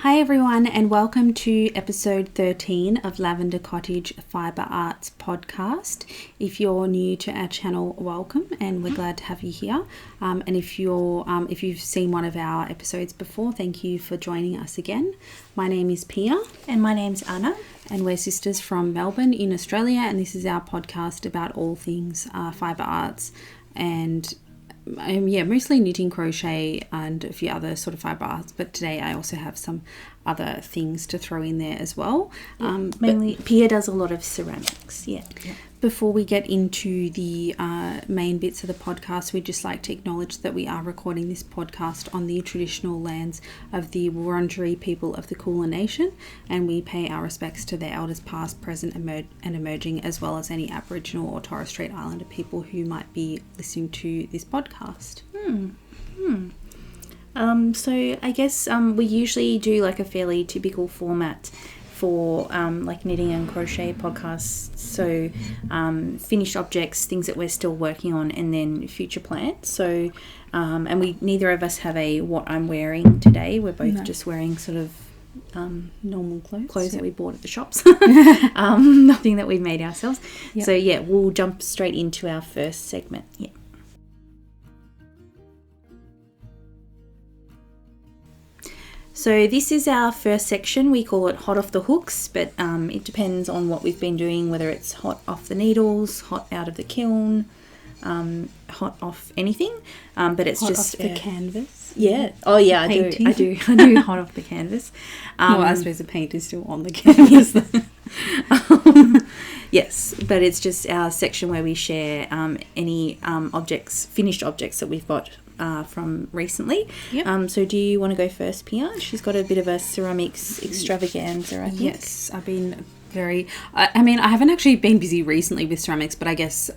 Hi everyone, and welcome to episode 13 of Lavender Cottage Fibre Arts podcast. If you're new to our channel, welcome, and we're glad to have you here. And if you've seen one of our episodes before, thank you for joining us again. My name is Pia. And my name's Anna. And we're sisters from Melbourne in Australia, and this is our podcast about all things fibre arts and mostly knitting, crochet, and a few other sort of fibre arts. But today I also have some other things to throw in there as well. Mainly, Pia does a lot of ceramics. Yeah. Before we get into the main bits of the podcast, we'd just like to acknowledge that we are recording this podcast on the traditional lands of the Wurundjeri people of the Kulin Nation, and we pay our respects to their elders past, present, and emerging, as well as any Aboriginal or Torres Strait Islander people who might be listening to this podcast. So I guess we usually do like a fairly typical format for like knitting and crochet podcasts. So finished objects, things that we're still working on, and then future plans. So and we neither of us have a what I'm wearing today. We're both just wearing sort of normal clothes that we bought at the shops. Nothing that we've made ourselves. Yep. So yeah, we'll jump straight into our first segment. Yeah. So this is our first section. We call it hot off the hooks, but it depends on what we've been doing, whether it's hot off the needles, hot out of the kiln, hot off anything. But it's hot just off the canvas. Yeah. Oh yeah, I do hot off the canvas. Well, I suppose the paint is still on the canvas. Yes, but it's just our section where we share any finished objects that we've got from recently. Yep. So do you want to go first, Pia? She's got a bit of a ceramics extravaganza, I think. Yes, I've been very... I haven't actually been busy recently with ceramics, but I guess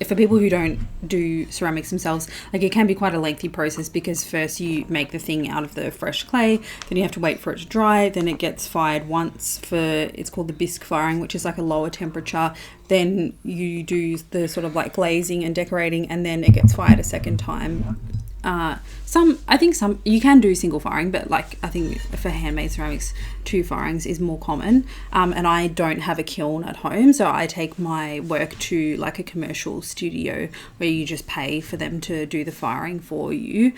for people who don't do ceramics themselves, like it can be quite a lengthy process, because first you make the thing out of the fresh clay, then you have to wait for it to dry, then it gets fired once it's called the bisque firing, which is like a lower temperature. Then you do the sort of like glazing and decorating, and then it gets fired a second time. Some you can do single firing, but like I think for handmade ceramics, 2 firings is more common. And I don't have a kiln at home, so I take my work to like a commercial studio where you just pay for them to do the firing for you.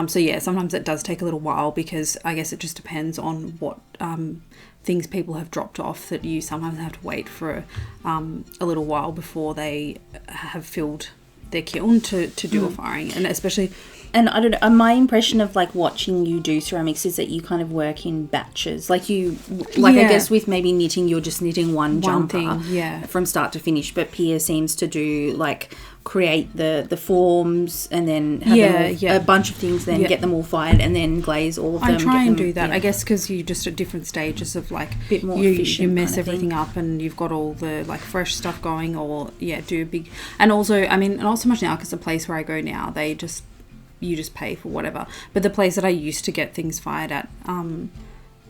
So yeah, sometimes it does take a little while, because I guess it just depends on what things people have dropped off, that you sometimes have to wait for a little while before they have filled their kiln to do a firing. And especially... And I don't know, my impression of like watching you do ceramics is that you kind of work in batches. I guess with maybe knitting, you're just knitting one jumper thing, from start to finish. But Pia seems to do like create the forms and then have a bunch of things, then get them all fired and then glaze all of them. I try and do that, I guess, because you're just at different stages of like a bit more efficient. You mess everything up, and you've got all the like fresh stuff going, or do a big... And also, not so much now, because the place where I go now, you just pay for whatever. But the place that I used to get things fired at,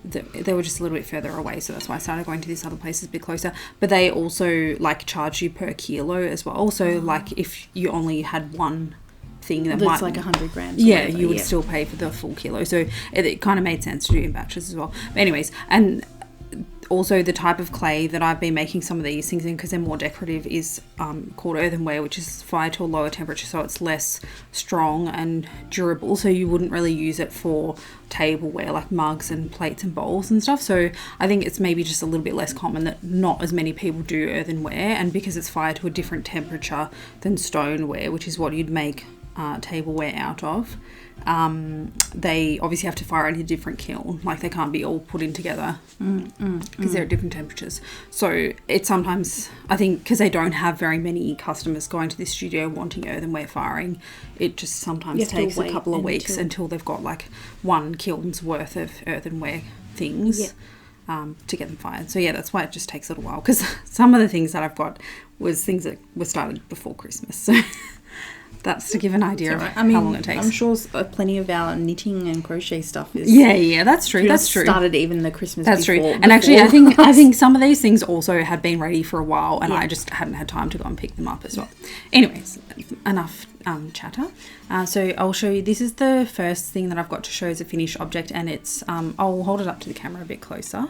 they were just a little bit further away, so that's why I started going to these other places a bit closer. But they also like charge you per kilo as well. So like if you only had one thing that's like 100 grams. You would still pay for the full kilo. So it kind of made sense to do in batches as well. But anyways, and also the type of clay that I've been making some of these things in, because they're more decorative, is called earthenware, which is fired to a lower temperature, so it's less strong and durable. So you wouldn't really use it for tableware like mugs and plates and bowls and stuff. So I think it's maybe just a little bit less common that not as many people do earthenware, and because it's fired to a different temperature than stoneware, which is what you'd make tableware out of, they obviously have to fire in a different kiln. Like they can't be all put in together because they're at different temperatures. So it's sometimes, I think, because they don't have very many customers going to this studio wanting earthenware firing, it just sometimes takes a couple of weeks until they've got like one kiln's worth of earthenware things to get them fired. So yeah, that's why it just takes a little while, because some of the things that I've got was things that were started before Christmas. So That's to give an idea of I how mean, long it takes. I'm sure plenty of our knitting and crochet stuff is. Yeah, that's true. That's true. Started even the Christmas. That's before, true. And actually, I think some of these things also had been ready for a while, and I just hadn't had time to go and pick them up as well. Anyways, enough chatter. So I'll show you. This is the first thing that I've got to show as a finished object, and it's. I'll hold it up to the camera a bit closer.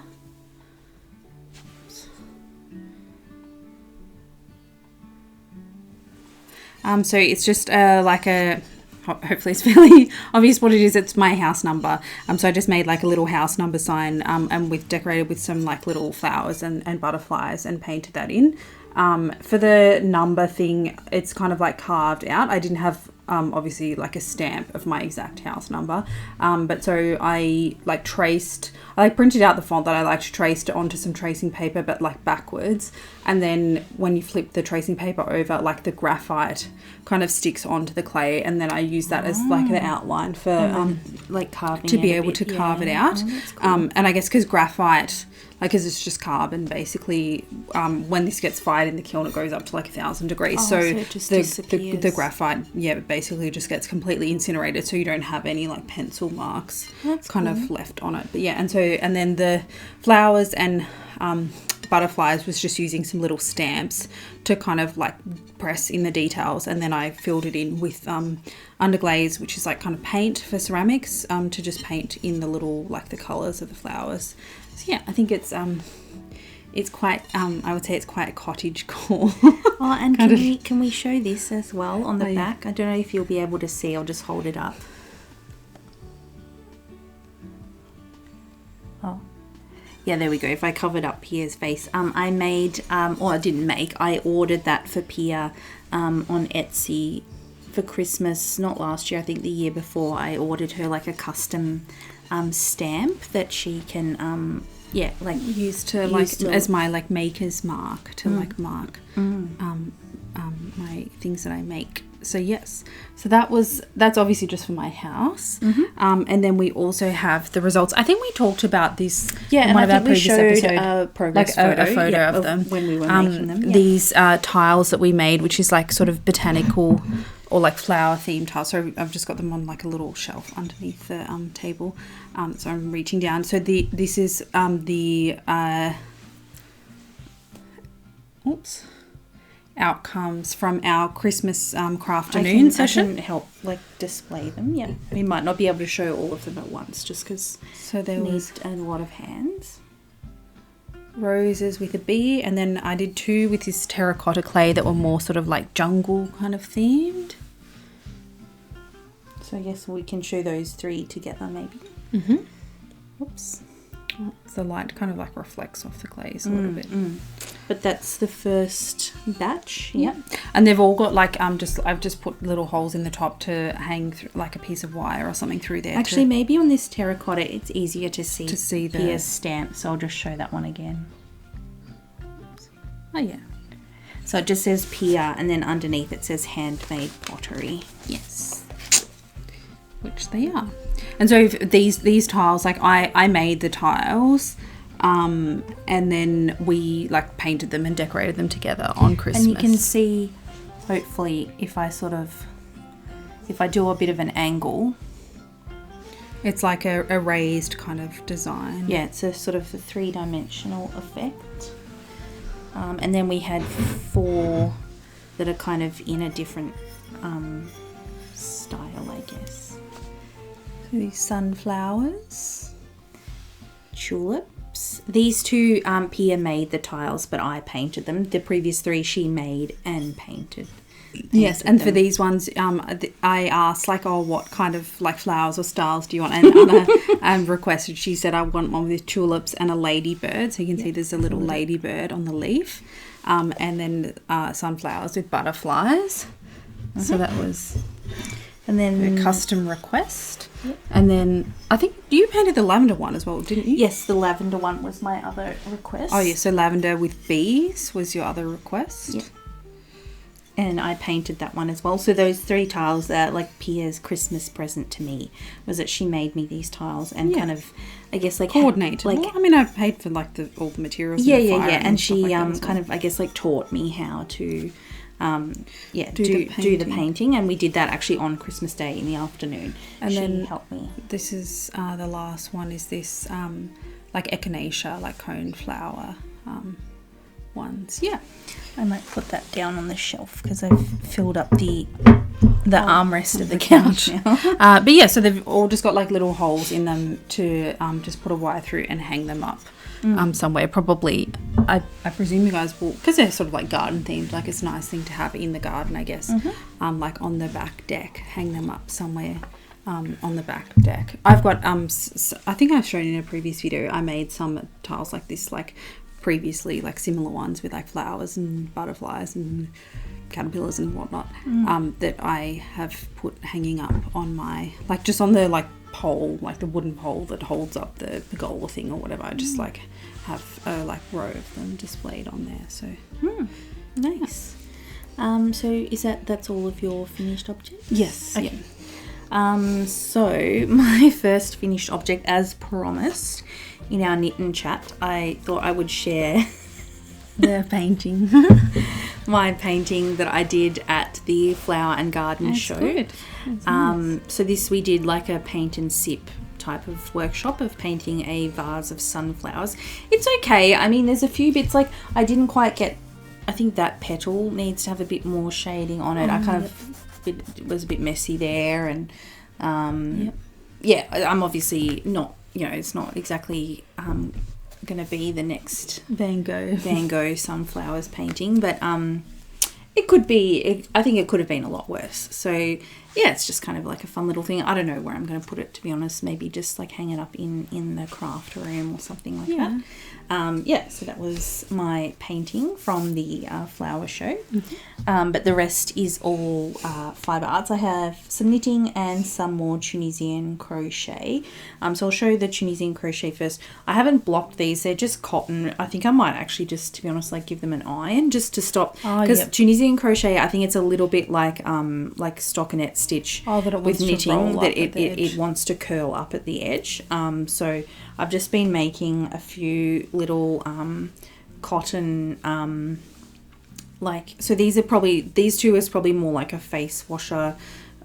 So it's just like a, hopefully it's fairly obvious what it is. It's my house number. So I just made like a little house number sign and decorated with some like little flowers and butterflies and painted that in. For the number thing, it's kind of like carved out. I didn't have obviously like a stamp of my exact house number. But so I printed out the font that I like to trace onto some tracing paper, but like backwards. And then when you flip the tracing paper over, like the graphite kind of sticks onto the clay. And then I use that as like an outline for like carving to be able to carve it out. Oh, that's cool. And I guess because graphite, because it's just carbon, basically, when this gets fired in the kiln, it goes up to like 1,000 degrees. Oh, so it just the graphite, basically just gets completely incinerated. So you don't have any like pencil marks of left on it. But yeah, and then the flowers and butterflies was just using some little stamps to kind of like press in the details, and then I filled it in with underglaze, which is like kind of paint for ceramics, to just paint in the little like the colours of the flowers. So yeah, I think it's quite I would say it's quite a cottage core. Oh, and can we show this as well on the back? I don't know if you'll be able to see. I'll just hold it up. Oh, yeah, there we go. If I covered up Pia's face, I made or I didn't make. I ordered that for Pia on Etsy for Christmas. Not last year, I think the year before. I ordered her like a custom stamp that she can use as my like maker's mark to like mark my things that I make. So yes, so that's obviously just for my house. And then we also have the results. I think we talked about this in one of our previous episodes, a progress photo, a photo of them when we were making them. These tiles that we made, which is like sort of botanical or like flower themed tiles. So I've just got them on like a little shelf underneath the table. So I'm reaching down. So this is the outcomes from our Christmas crafternoon session. I can help like display them. Yeah, we might not be able to show all of them at once just because there was a lot of hands. Roses with a bee, and then I did 2 with this terracotta clay that were more sort of like jungle kind of themed. So I guess we can show those 3 together maybe. Oops. The light kind of like reflects off the glaze a little bit. But that's the first batch. Yeah. And they've all got like I've just put little holes in the top to hang like a piece of wire or something through there. Actually, maybe on this terracotta it's easier to see the Pia's stamp, so I'll just show that one again. Oh yeah. So it just says Pia, and then underneath it says handmade pottery. Yes. Which they are. And so these tiles, like I made the tiles, and then we like painted them and decorated them together on Christmas. And you can see, hopefully, if I do a bit of an angle, it's like a raised kind of design. Yeah, it's a sort of a 3-dimensional effect. And then we had 4 that are kind of in a different style, I guess. These sunflowers, tulips. These 2 Pia made the tiles, but I painted them. The previous 3 she made and painted. Yes, and for these ones, I asked like, what kind of like flowers or styles do you want? And Anna requested. She said, I want one with tulips and a ladybird. So you can see there's a little ladybird on the leaf, and then sunflowers with butterflies. So that was, and then a custom request. Yep. And then I think you painted the lavender one as well, didn't you? Yes, the lavender one was my other request. Oh yeah, so lavender with bees was your other request. Yep. And I painted that one as well. So those 3 tiles are like Pia's Christmas present to me, was that she made me these tiles and kind of, I guess, like coordinated. Like, I mean, I paid for like all the materials. Yeah. And she kind of, I guess, like taught me how to do the painting. And we did that actually on Christmas Day in the afternoon. And she then helped me. This is the last one is this like echinacea, like cone flower ones. Yeah, I might put that down on the shelf because I've filled up the armrest of the couch now. But yeah, so they've all just got like little holes in them to just put a wire through and hang them up somewhere. Probably, I presume you guys will, because they're sort of like garden themed, like it's a nice thing to have in the garden, I guess. Like on the back deck, hang them up somewhere. On the back deck, I've got I think I've shown in a previous video, I made some tiles like this, like previously, like similar ones with like flowers and butterflies and caterpillars and whatnot, that I have put hanging up on my, like just on the like pole, like the wooden pole that holds up the pergola thing or whatever. I just like have a like row of them displayed on there. So nice. So that's all of your finished objects? Yes. Okay. So my first finished object, as promised in our knit and chat, I thought I would share the painting. My painting that I did at the Flower and Garden show. Good. Nice. So this, we did like a paint and sip type of workshop of painting a vase of sunflowers. It's okay. I mean, there's a few bits, like I didn't quite get, I think that petal needs to have a bit more shading on it. It was a bit messy there, and I'm obviously not, it's not exactly going to be the next Van Gogh sunflowers painting, but it could be, I think it could have been a lot worse. So yeah, it's just kind of like a fun little thing. I don't know where I'm going to put it, to be honest. Maybe just like hang it up in the craft room or something like that. So that was my painting from the flower show. But the rest is all fibre arts. I have some knitting and some more Tunisian crochet. So I'll show you the Tunisian crochet first. I haven't blocked these. They're just cotton. I think I might actually just, to be honest, like give them an iron just to stop. Because Tunisian crochet, I think it's a little bit like stockinette stitch with knitting, that it wants to curl up at the edge. So I've just been making a few little cotton so these two is probably more like a face washer,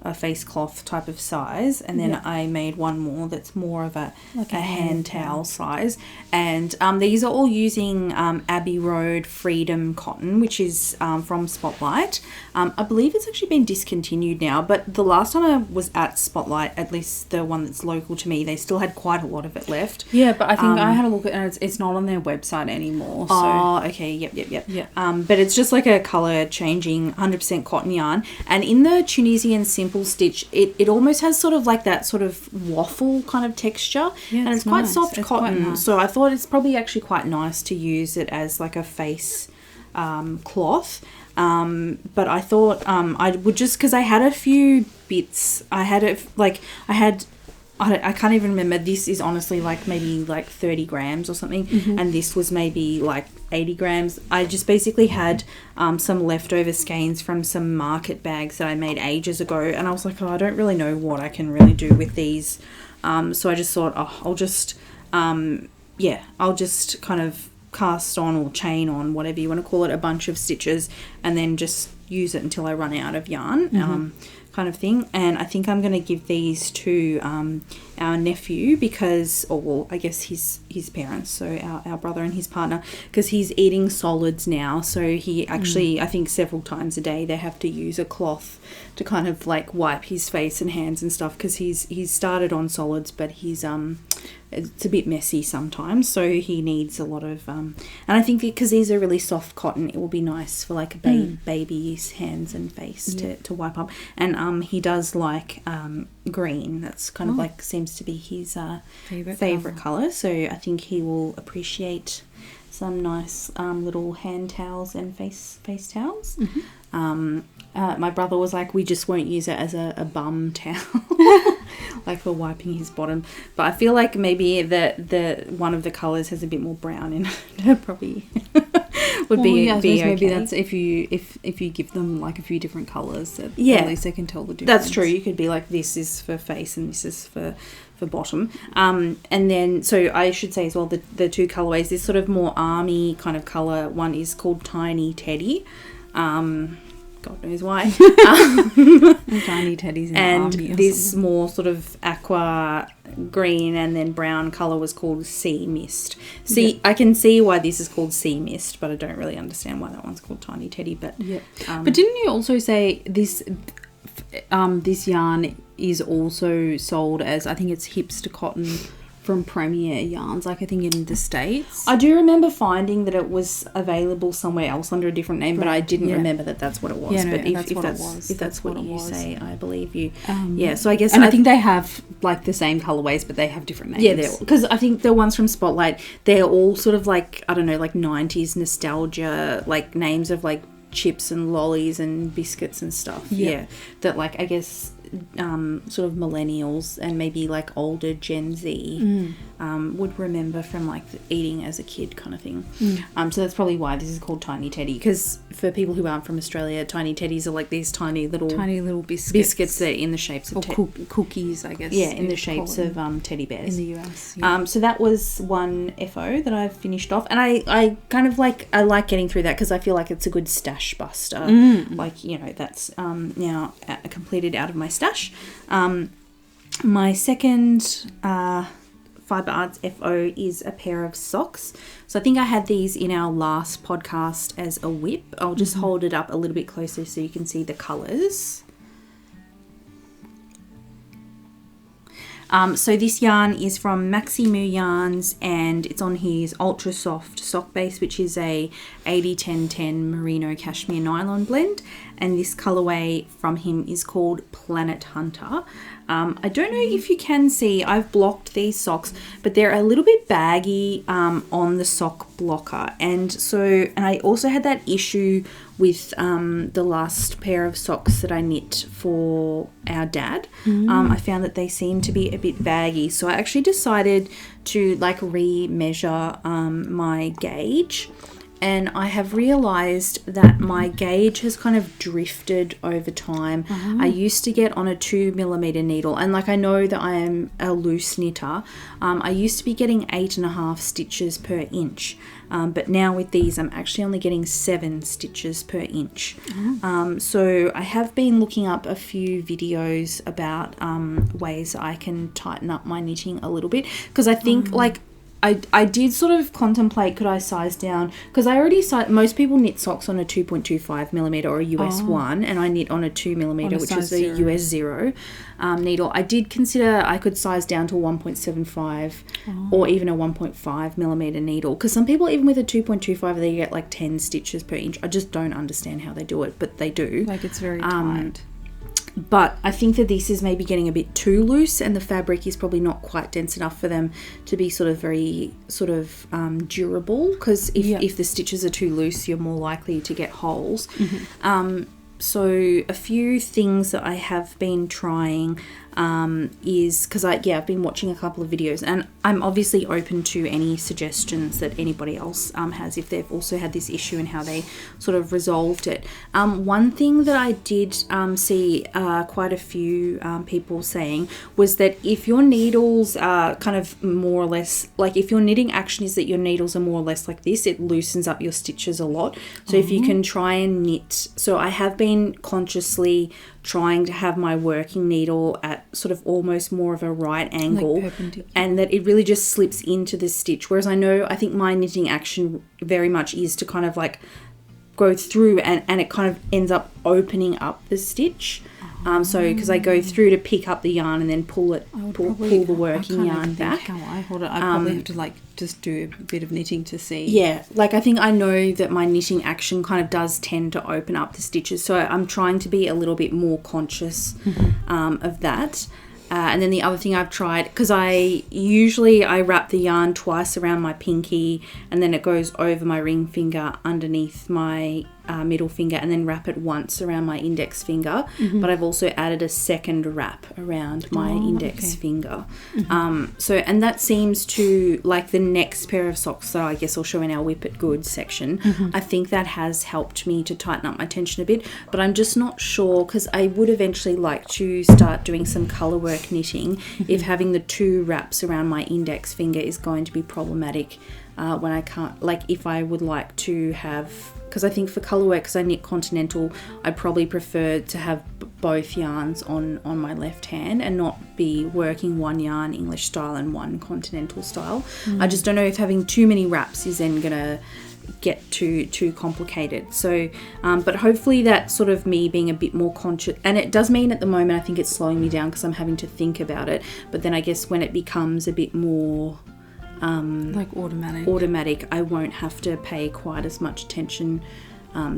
a face cloth type of size, and then I made one more that's more of a hand towel size, and these are all using Abbey Road Freedom cotton, which is from Spotlight. I believe it's actually been discontinued now, but the last time I was at Spotlight, at least the one that's local to me, they still had quite a lot of it left. Yeah, but I think I had a look at it, and it's not on their website anymore. So. Oh, okay, yep. But it's just like a colour changing 100% cotton yarn, and in the Tunisian simple stitch, it almost has sort of like that sort of waffle kind of texture, and it's quite soft cotton. Nice. So I thought it's probably actually quite nice to use it as like a face cloth. But I thought I would just, because I had a few bits. I can't even remember. This is honestly like maybe like 30 grams or something. And this was maybe like 80 grams. I just basically had some leftover skeins from some market bags that I made ages ago. And I was like, I don't really know what I can really do with these. So I just thought, I'll just kind of cast on or chain on, whatever you want to call it, a bunch of stitches, and then just use it until I run out of yarn. Kind of thing. And I think I'm going to give these to our nephew, because, I guess his parents, so our brother and his partner, because he's eating solids now. So he actually, I think several times a day, they have to use a cloth to kind of like wipe his face and hands and stuff, because he's started on solids, but he's it's a bit messy sometimes, so he needs a lot of and I think because these are really soft cotton, it will be nice for like a baby's hands and face to wipe up. And he does like green. That's kind of like seems to be his favorite color, so I think he will appreciate some nice little hand towels and face towels. My brother was like, we just won't use it as a bum towel, like for wiping his bottom. But I feel like maybe the one of the colours has a bit more brown in it. Probably would be okay. Maybe that's if you give them like a few different colours, at least they can tell the difference. That's true. You could be like, this is for face and this is for bottom. And then, so I should say as well, the two colourways, this sort of more army kind of colour one is called Tiny Teddy. God knows why. Tiny teddies in the And army or this something. more sort of aqua green and then brown colour was called Seamist. I can see why this is called Seamist, but I don't really understand why that one's called Tiny Teddy. But But didn't you also say this yarn is also sold as, I think it's hipster cotton from Premier Yarns, like I think in the States? I do remember finding that it was available somewhere else under a different name, but I didn't remember that that's what it was. Yeah, no, but if that's what you say, I believe you. So I guess... And I think they have, like, the same colourways, but they have different names. Yeah, because I think the ones from Spotlight, they're all sort of like, I don't know, like 90s nostalgia, like names of like chips and lollies and biscuits and stuff. Yeah. That, like, I guess... sort of millennials and maybe like older Gen Z would remember from like eating as a kid kind of thing. So that's probably why this is called Tiny Teddy, because for people who aren't from Australia, Tiny Teddies are like these tiny little biscuits that are in the shapes of cookies, I guess. Yeah, in the shapes of teddy bears in the US. So that was one FO that I've finished off, and I kind of like, I like getting through that because I feel like it's a good stash buster. Like, you know, that's now completed out of my stash. My second Fibre Arts FO is a pair of socks. So I think I had these in our last podcast as a whip. I'll just hold it up a little bit closer so you can see the colours. So this yarn is from Maximoo Yarns, and it's on his Ultra Soft sock base, which is a 80-10-10 merino cashmere nylon blend. And this colourway from him is called Planet Hunter. I don't know if you can see, I've blocked these socks, but they're a little bit baggy on the sock blocker. And I also had that issue with the last pair of socks that I knit for our dad. I found that they seemed to be a bit baggy. So I actually decided to like re-measure my gauge. And I have realised that my gauge has kind of drifted over time. I used to get on a 2mm needle, and like I know that I am a loose knitter. I used to be getting 8.5 stitches per inch, but now with these I'm actually only getting 7 stitches per inch. So I have been looking up a few videos about ways I can tighten up my knitting a little bit, because I think like I did sort of contemplate, could I size down, because I already most people knit socks on a 2.25mm or a US 1, and I knit on a 2mm, which is a US 0 needle. I did consider I could size down to 1.75 or even a 1.5mm needle, because some people, even with a 2.25, they get like 10 stitches per inch. I just don't understand how they do it, but they do. Like, it's very tight. But I think that this is maybe getting a bit too loose, and the fabric is probably not quite dense enough for them to be sort of very sort of durable, because if the stitches are too loose, you're more likely to get holes. So a few things that I have been trying is, because I've been watching a couple of videos, and I'm obviously open to any suggestions that anybody else has if they've also had this issue and how they sort of resolved it. One thing that I did see quite a few people saying was that if your needles are kind of more or less, like if your knitting action is that your needles are more or less like this, it loosens up your stitches a lot. So if you can try and knit, so I have been consciously trying to have my working needle at sort of almost more of a right angle, like and that it really just slips into the stitch, whereas I think my knitting action very much is to kind of like go through and it kind of ends up opening up the stitch. So because I go through to pick up the yarn and then pull the working yarn back. How I hold it, I probably have to like just do a bit of knitting to see. Yeah, like I think I know that my knitting action kind of does tend to open up the stitches, so I'm trying to be a little bit more conscious of that. And then the other thing I've tried, because I wrap the yarn twice around my pinky, and then it goes over my ring finger underneath my middle finger, and then wrap it once around my index finger. But I've also added a second wrap around my index finger. And that seems to, like the next pair of socks that I guess I'll show in our Whip It Good section, I think that has helped me to tighten up my tension a bit, but I'm just not sure, because I would eventually like to start doing some colour work knitting if having the 2 wraps around my index finger is going to be problematic when I can't, like if I would like to have, because I think for colour work, because I knit continental, I probably prefer to have both yarns on my left hand and not be working one yarn English style and one continental style. I just don't know if having too many wraps is then gonna get too complicated. So but hopefully that sort of me being a bit more conscious, and it does mean at the moment I think it's slowing me down because I'm having to think about it, but then I guess when it becomes a bit more like automatic, I won't have to pay quite as much attention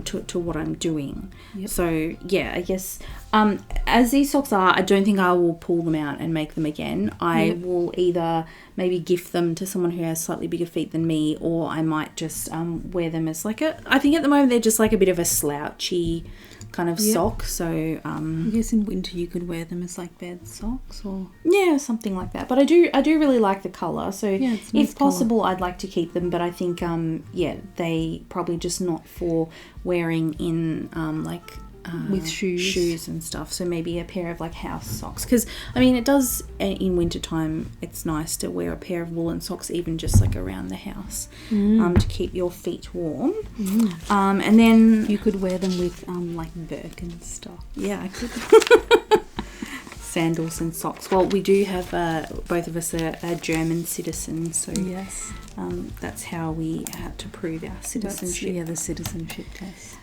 to what I'm doing. So yeah, I guess as these socks are, I don't think I will pull them out and make them again. I will either maybe gift them to someone who has slightly bigger feet than me, or I might just wear them as like I think at the moment they're just like a bit of a slouchy kind of sock. So I guess in winter you could wear them as like bed socks or something like that. But I do really like the colour, so it's a nice if possible I'd like to keep them, but I think they probably just not for wearing in with shoes and stuff. So maybe a pair of like house socks, because I mean it does in winter time, it's nice to wear a pair of woolen socks even just like around the house to keep your feet warm. And then you could wear them with like Birkenstock. I could. Sandals and socks. Well, we do have both of us are German citizens, so yes, that's how we had to prove our citizenship. The citizenship test.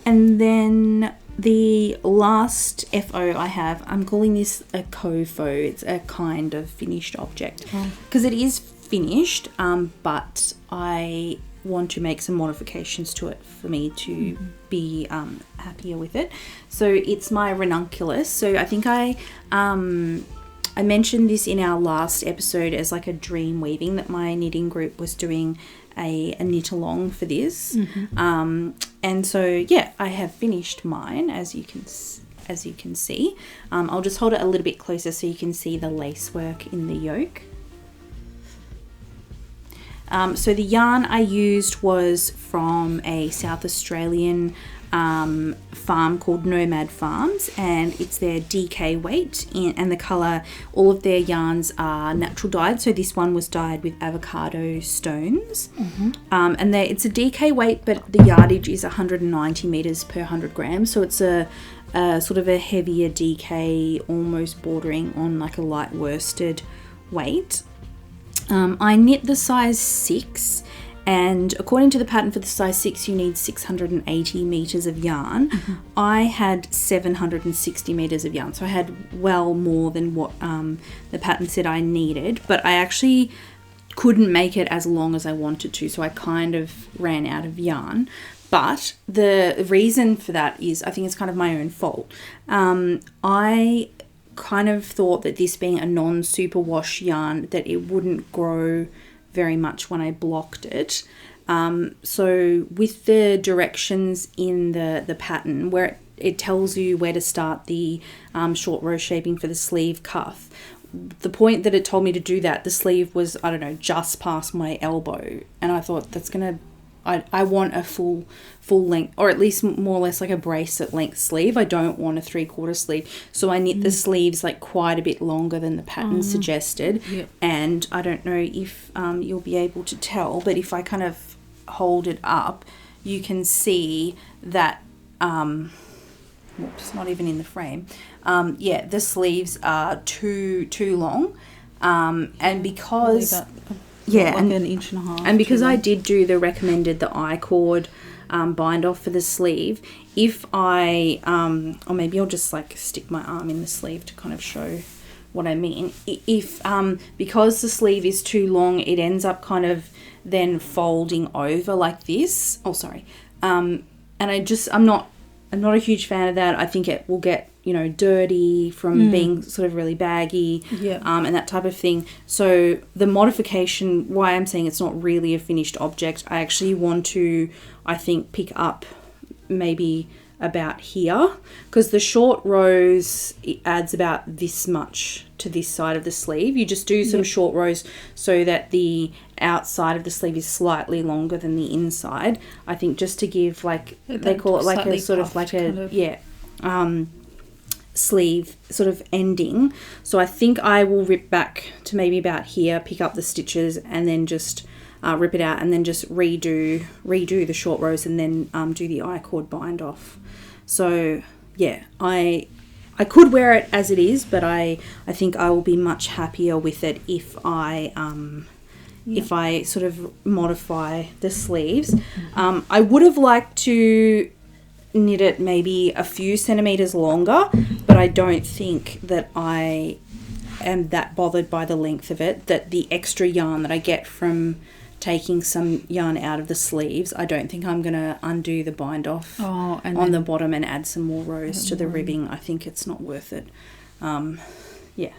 And then the last FO I have, I'm calling this a COFO. It's a kind of finished object because it is finished, but I want to make some modifications to it for me to be happier with it. So it's my Ranunculus. So I think I mentioned this in our last episode as like a dream weaving, that my knitting group was doing a knit along for this. And so I have finished mine, as you can see. I'll just hold it a little bit closer so you can see the lace work in the yoke. So the yarn I used was from a South Australian farm called Nomad Farms, and it's their DK weight, and the colour, all of their yarns are natural dyed. So this one was dyed with avocado stones, and it's a DK weight, but the yardage is 190 meters per 100 grams. So it's a sort of a heavier DK, almost bordering on like a light worsted weight. I knit the size 6, and according to the pattern for the size 6 you need 680 meters of yarn. I had 760 meters of yarn, so I had well more than what the pattern said I needed, but I actually couldn't make it as long as I wanted to, so I kind of ran out of yarn. But the reason for that is, I think it's kind of my own fault. I kind of thought that this being a non-superwash yarn, that it wouldn't grow very much when I blocked it. So with the directions in the pattern, where it tells you where to start the short row shaping for the sleeve cuff, the point that it told me to do that, the sleeve was, I don't know, just past my elbow, and I thought that's gonna, I want a full length, or at least more or less like a bracelet length sleeve. I don't want a 3/4 sleeve. So I knit the sleeves like quite a bit longer than the pattern suggested. And I don't know if you'll be able to tell, but if I kind of hold it up, you can see that, whoops, not even in the frame. The sleeves are too long. And because... like an inch and a half. And because I did do the recommended, the I-cord bind off for the sleeve, if I, or maybe I'll just like stick my arm in the sleeve to kind of show what I mean. If, because the sleeve is too long, it ends up kind of then folding over like this. Oh, sorry. And I'm not a huge fan of that. I think it will get, dirty from being sort of really baggy, and that type of thing. So the modification, why I'm saying it's not really a finished object, I actually want to, I think, pick up maybe about here, because the short rows, it adds about this much to this side of the sleeve. You just do some short rows so that the outside of the sleeve is slightly longer than the inside. I think just to give, like, they call it like a sort of like a sleeve sort of ending. So I think I will rip back to maybe about here, pick up the stitches, and then just rip it out, and then just redo the short rows, and then do the I-cord bind off. So yeah, I could wear it as it is, but I think I will be much happier with it if I sort of modify the sleeves. I would have liked to knit it maybe a few centimeters longer, but I don't think that I am that bothered by the length of it, that the extra yarn that I get from taking some yarn out of the sleeves, I don't think I'm going to undo the bind off on the bottom and add some more rows to the ribbing. I think it's not worth it. Yeah.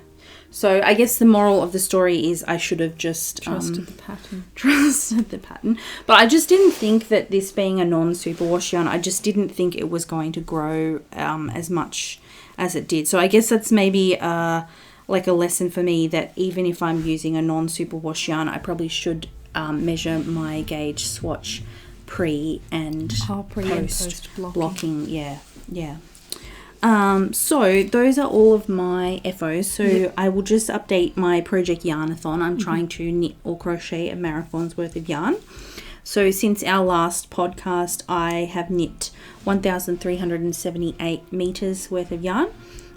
So I guess the moral of the story is I should have just trusted the pattern. But I just didn't think that this being a non-superwash yarn, I just didn't think it was going to grow as much as it did. So I guess that's maybe like a lesson for me, that even if I'm using a non-superwash yarn, I probably should measure my gauge swatch pre and post blocking. Yeah. So those are all of my FOs. So I will just update my project yarnathon. I'm trying to knit or crochet a marathon's worth of yarn. So since our last podcast, I have knit 1,378 meters worth of yarn.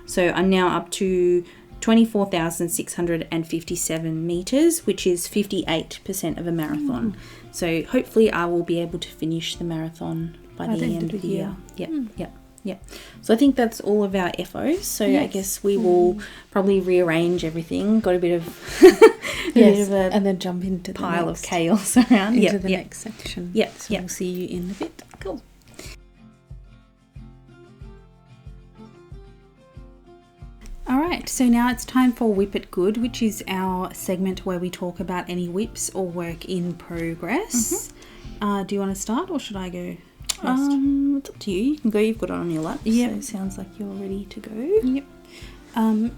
So I'm now up to 24,657 meters, which is 58% of a marathon. So hopefully I will be able to finish the marathon by the end of the year. Yep. So I think that's all of our FOs. So I guess we will probably rearrange everything. Got a bit of and then jump into the pile of chaos around into the next section. Yep. So we'll see you in a bit. Cool. Alright, so now it's time for Whip It Good, which is our segment where we talk about any whips or work in progress. Do you want to start, or should I go first? It's up to you. You can go. You've got it on your lap. Yeah. So it sounds like you're ready to go. Yep.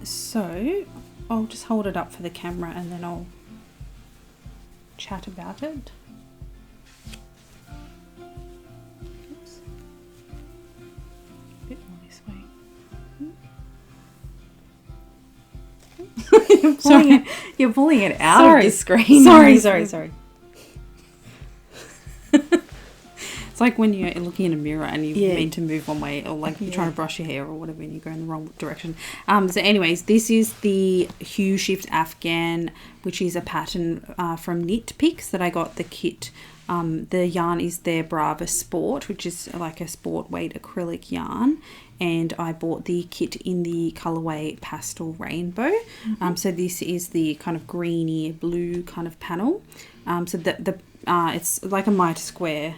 So I'll just hold it up for the camera and then I'll chat about it. Oops. A bit more this way. You're pulling it out of the screen. Sorry. It's like when you're looking in a mirror and you mean to move one way, or like you're trying to brush your hair or whatever and you go in the wrong direction. So anyways, this is the Hue Shift Afghan, which is a pattern from Knit Picks that I got the kit. The yarn is their Brava Sport, which is like a sport weight acrylic yarn, and I bought the kit in the colorway Pastel Rainbow. So this is the kind of greeny blue kind of panel. So it's like a miter square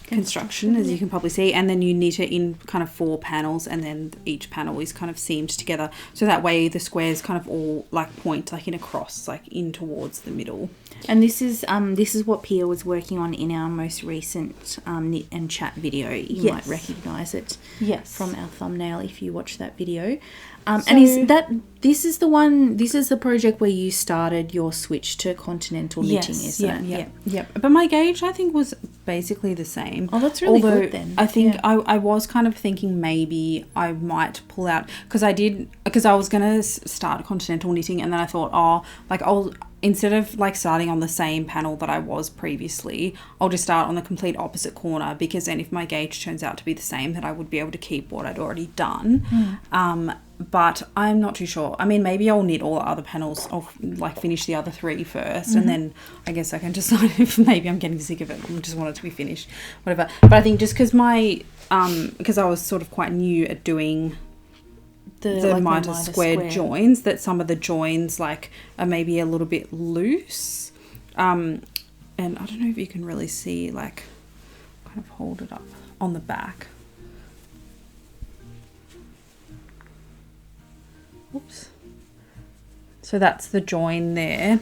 construction, as you can probably see, and then you knit it in kind of 4 panels, and then each panel is kind of seamed together, so that way the squares kind of all like point like in a cross, like in towards the middle. And this is what Pia was working on in our most recent knit and chat video. You might recognise it from our thumbnail if you watch that video. And this is the project where you started your switch to continental knitting, isn't it? Yeah. But my gauge, I think, was basically the same. Oh, that's really good then. I think I was kind of thinking maybe I might pull out, because I was going to start continental knitting, and then I thought, instead of like starting on the same panel that I was previously, I'll just start on the complete opposite corner, because then if my gauge turns out to be the same, then I would be able to keep what I'd already done. But I'm not too sure. I mean, maybe I'll knit all the other panels. I'll like finish the other 3 first, and then I guess I can decide if maybe I'm getting sick of it and just want it to be finished, whatever. But I think just because because I was sort of quite new at doing the miter square joins, that some of the joins like are maybe a little bit loose, and I don't know if you can really see, like, kind of hold it up on the back. Oops. So that's the join there.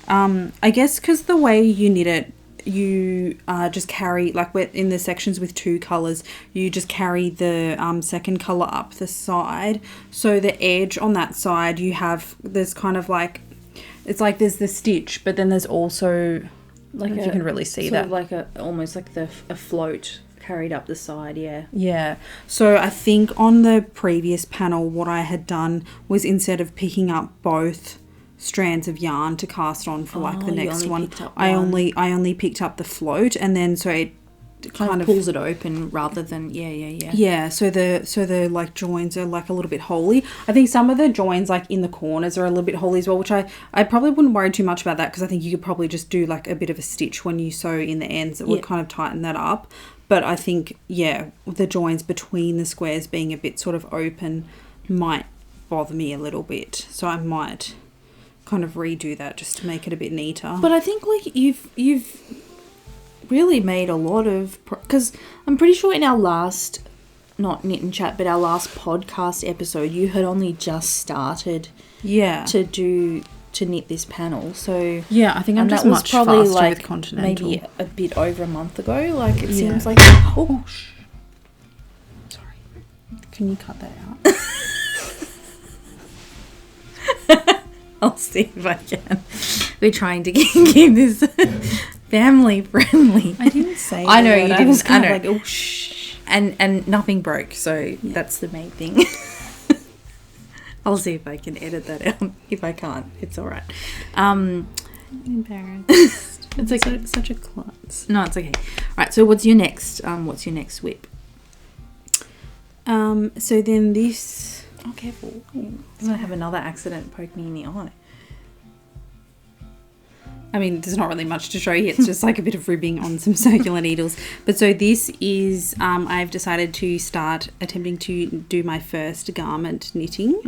I guess because the way you knit it, you just carry, like in the sections with 2 colours, you just carry the second colour up the side. So the edge on that side, there's kind of like, it's like there's the stitch, but then there's also, like, if you can really see that. Sort of like almost like a float carried up the side, Yeah. So I think on the previous panel, what I had done was, instead of picking up both strands of yarn to cast on for like the you next only one. picked up I one. only picked up the float, and then so it kind of pulls it open rather than yeah. So the like joins are like a little bit holy. I think some of the joins like in the corners are a little bit holy as well, which I probably wouldn't worry too much about that, because I think you could probably just do like a bit of a stitch when you sew in the ends. It would kind of tighten that up. But I think the joins between the squares being a bit sort of open might bother me a little bit, so I might kind of redo that just to make it a bit neater. But I think like you've really made a lot of, because I'm pretty sure in our last, not knit and chat, but our last podcast episode, you had only just started to knit this panel. So yeah, I think I'm just much probably faster like with Continental. maybe a bit over a month ago. Like it seems like sorry, can you cut that out? I'll see if I can. We're trying to keep this family friendly. I didn't say I know that. you didn't. I was kind I of know. like, oh shh. And nothing broke, so that's the main thing. I'll see if I can edit that out. If I can't, it's all right. Embarrassed. It's okay. Such a klutz. No, it's okay. All right. So what's your next? What's your next whip? So then this. Oh, careful! I'm gonna have another accident poke me in the eye. I mean, there's not really much to show you. It's just like a bit of ribbing on some circular needles. But so this is, I've decided to start attempting to do my first garment knitting.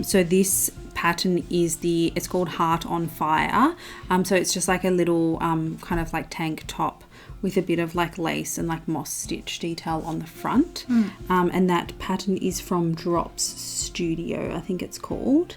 So this pattern is it's called Heart on Fire. So it's just like a little kind of like tank top with a bit of like lace and like moss stitch detail on the front. And that pattern is from Drops Studio, I think it's called.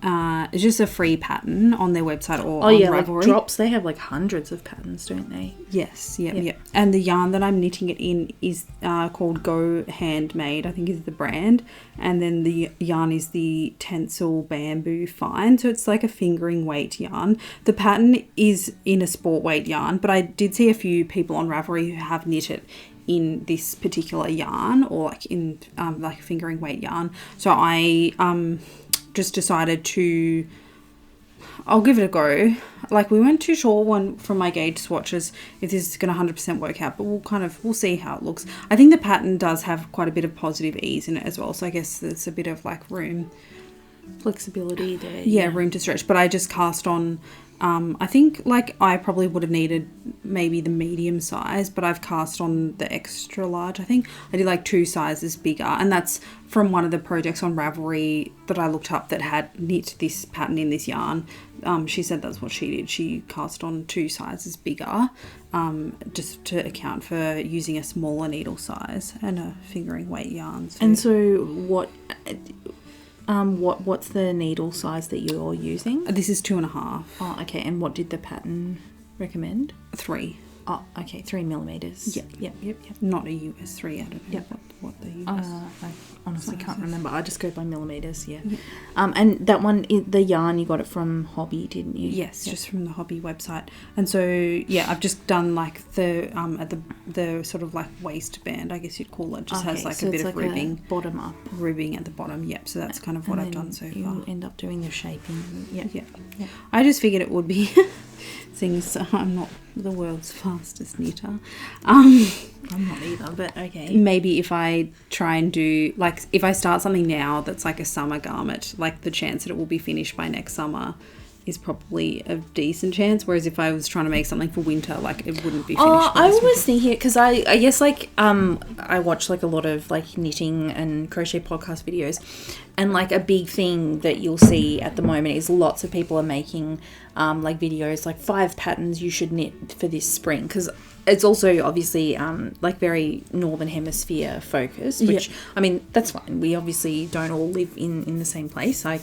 It's just a free pattern on their website or on Ravelry. Like Drops, they have like hundreds of patterns, don't they? Yes, yep. And the yarn that I'm knitting it in is called Go Handmade, I think is the brand. And then the yarn is the Tencel Bamboo Fine. So it's like a fingering weight yarn. The pattern is in a sport weight yarn, but I did see a few people on Ravelry who have knit it in this particular yarn, or like in like a fingering weight yarn. So I just decided I'll give it a go. Like, we weren't too sure from my gauge swatches if this is going to 100% work out, but we'll see how it looks. I think the pattern does have quite a bit of positive ease in it as well, so I guess there's a bit of like Flexibility there. Yeah, room to stretch. But I just cast on, I think like I probably would have needed maybe the medium size, but I've cast on the extra large. I think I did like 2 sizes bigger, and that's from one of the projects on Ravelry that I looked up that had knit this pattern in this yarn. She said that's what she did. She cast on 2 sizes bigger, just to account for using a smaller needle size and a fingering weight yarn. And so what's the needle size that you're using? This is 2.5. Oh, okay. And what did the pattern recommend? 3. Oh, okay. 3 millimeters. Yep. Not a US 3. I don't know what the US. I honestly can't remember. I just go by millimeters. Yeah. And that one, the yarn, you got it from Hobbii, didn't you? Yes, just from the Hobbii website. And so I've just done like the at the sort of like waistband, I guess you'd call it. Just has like a bit of ribbing, bottom up, ribbing at the bottom. Yep. So that's kind of what I've done so far. You end up doing the shaping. Yeah. I just figured it would be. Seeing as I'm not the world's fastest knitter. I'm not either, but okay. Maybe if I try and do, like, if I start something now that's like a summer garment, like the chance that it will be finished by next summer is probably a decent chance. Whereas if I was trying to make something for winter, like, it wouldn't be finished by I this was winter. thinking it because I guess like I watch like a lot of like knitting and crochet podcast videos, and like a big thing that you'll see at the moment is lots of people are making like videos like 5 patterns you should knit for this spring, because it's also obviously like very northern hemisphere focused, which I mean that's fine. We obviously don't all live in the same place. I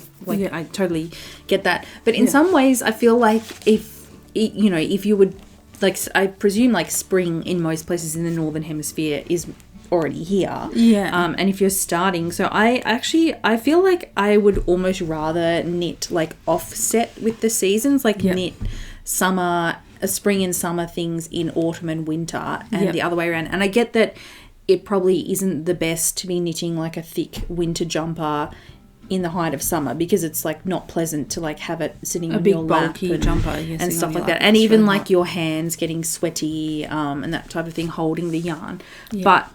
totally get that, but in some ways I feel like if you would, like, I presume like spring in most places in the northern hemisphere is already here. And if you're starting, so I feel like I would almost rather knit like offset with the seasons, like knit spring and summer things in autumn and winter, and the other way around. And I get that it probably isn't the best to be knitting like a thick winter jumper in the height of summer, because it's like not pleasant to like have it sitting on big your lap bulky jumper and stuff like that, and even like your hands getting sweaty and that type of thing holding the yarn. But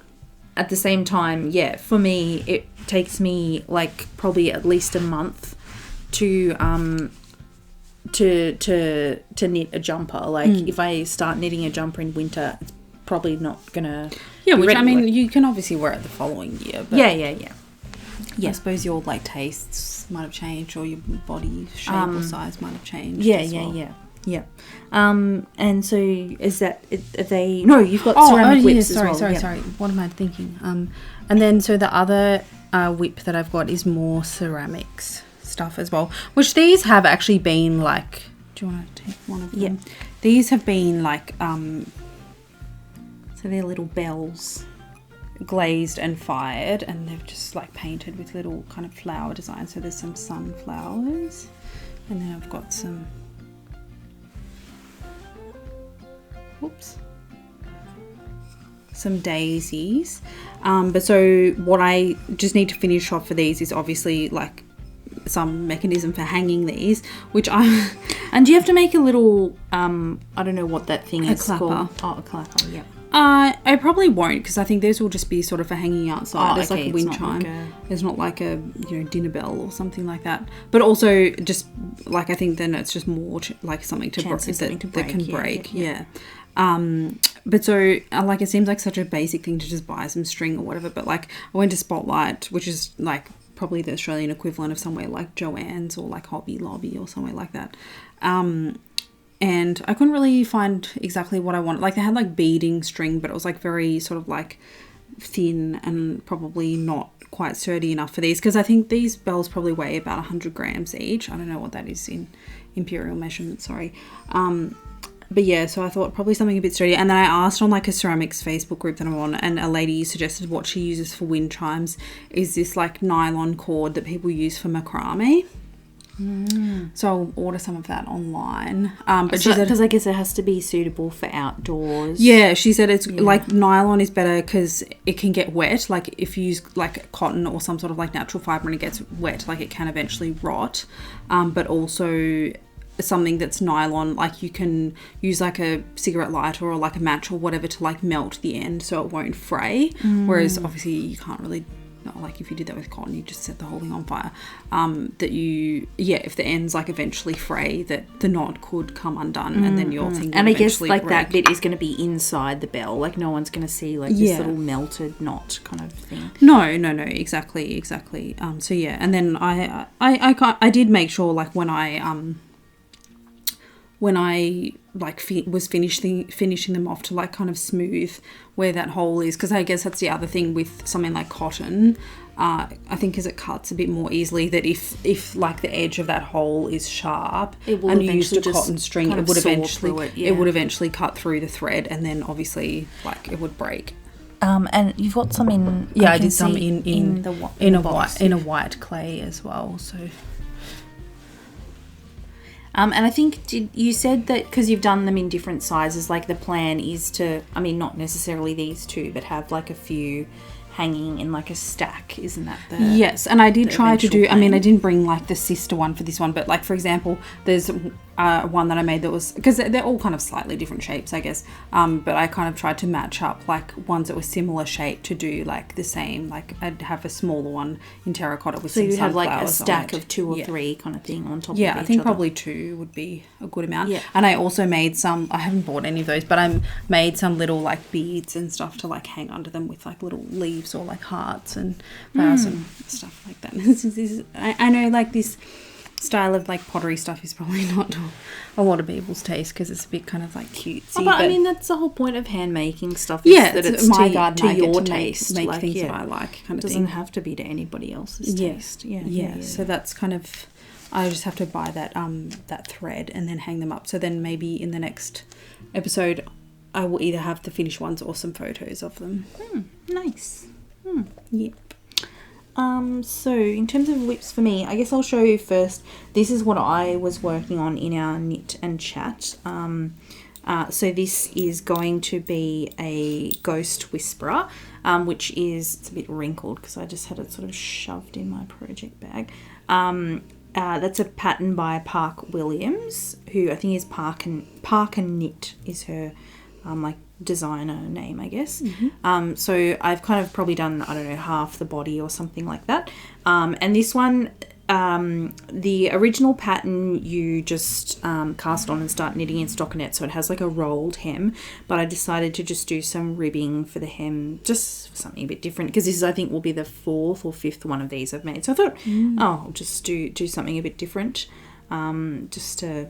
at the same time, for me it takes me like probably at least a month to knit a jumper. Like if I start knitting a jumper in winter, it's probably not gonna which I mean you can obviously wear it the following year, but I suppose your like tastes might have changed, or your body shape or size might have changed. Yeah. And so is that are they? No, you've got ceramic whips as well. Sorry. What am I thinking? And then so the other whip that I've got is more ceramics stuff as well, which these have actually been like. Do you want to take one of them? Yeah. These have been like so they're little bells, glazed and fired, and they've just like painted with little kind of flower designs. So there's some sunflowers, and then I've got some some daisies. But so what I just need to finish off for these is obviously like some mechanism for hanging these, which I and do you have to make a little I don't know what that thing is called. A clapper. Yeah. I probably won't, because I think these will just be sort of for hanging outside. It's like a wind chime. It's not like a dinner bell or something like that. But also just like I think then it's just more like something to break that can break. Yeah. But so like it seems like such a basic thing to just buy some string or whatever. But like I went to Spotlight, which is like probably the Australian equivalent of somewhere like Joann's or like Hobbii Lobby or somewhere like that. And I couldn't really find exactly what I wanted. Like they had like beading string, but it was like very sort of like thin and probably not quite sturdy enough for these, because I think these bells probably weigh about 100 grams each. I don't know what that is in imperial measurements, sorry. But yeah, so I thought probably something a bit sturdy. And then I asked on like a ceramics Facebook group that I'm on, and a lady suggested what she uses for wind chimes is this like nylon cord that people use for macrame. So I'll order some of that online. But she said, because I guess it has to be suitable for outdoors. Yeah, she said it's like nylon is better because it can get wet. Like if you use like cotton or some sort of like natural fibre and it gets wet, like it can eventually rot. But also something that's nylon, like you can use like a cigarette lighter or like a match or whatever to like melt the end so it won't fray. Whereas obviously you can't really. Like if you did that with cotton, you just set the whole thing on fire. If the ends like eventually fray, that the knot could come undone, and then your thing. And I guess like break. That bit is going to be inside the bell. Like no one's going to see like this little melted knot kind of thing. No, exactly. So yeah, and then I did make sure like when I like was finishing them off to like kind of smooth where that hole is, because I guess that's the other thing with something like cotton. I think as it cuts a bit more easily, that if like the edge of that hole is sharp and you used a cotton string, it would eventually cut through the thread, and then obviously like it would break. And you've got some in I did some in a white clay as well. So. And I think you said that because you've done them in different sizes, like the plan is to, I mean, not necessarily these two, but have like a few hanging in like a stack, isn't that the Yes, and I did try to do, plan? I mean, I didn't bring like the sister one for this one, but like for example, there's one that I made that was, because they're all kind of slightly different shapes, I guess, but I kind of tried to match up like ones that were similar shape to do like the same, like I'd have a smaller one in terracotta with some sunflowers. So you'd have like a stack of 2 or 3 kind of thing on top of each other. Yeah, I think probably 2 would be a good amount. Yeah. And I also made some, I haven't bought any of those, but I made some little like beads and stuff to like hang under them with like little leaves or like hearts and flowers and stuff like that. I know like this style of like pottery stuff is probably not a lot of people's taste, because it's a bit kind of like cutesy. But I mean, that's the whole point of hand making stuff. Is that it's my to, garden, to your taste. Make like, things that I like, kind of thing. It doesn't have to be to anybody else's taste. Yeah. So that's kind of, I just have to buy that that thread and then hang them up. So then maybe in the next episode, I will either have the finished ones or some photos of them. Nice. Yep. So in terms of whips for me, I guess I'll show you first. This is what I was working on in our knit and chat. So this is going to be a Ghost Whisperer, which is, it's a bit wrinkled because I just had it sort of shoved in my project bag. That's a pattern by Park Williams, who I think is Park and Knit is her like designer name, I guess. So I've kind of probably done, I don't know, half the body or something like that. And this one, the original pattern you just cast on and start knitting in stockinette, so it has like a rolled hem, but I decided to just do some ribbing for the hem, just for something a bit different, because this is, I think, will be the 4th or 5th one of these I've made. So I thought, I'll just do something a bit different, just to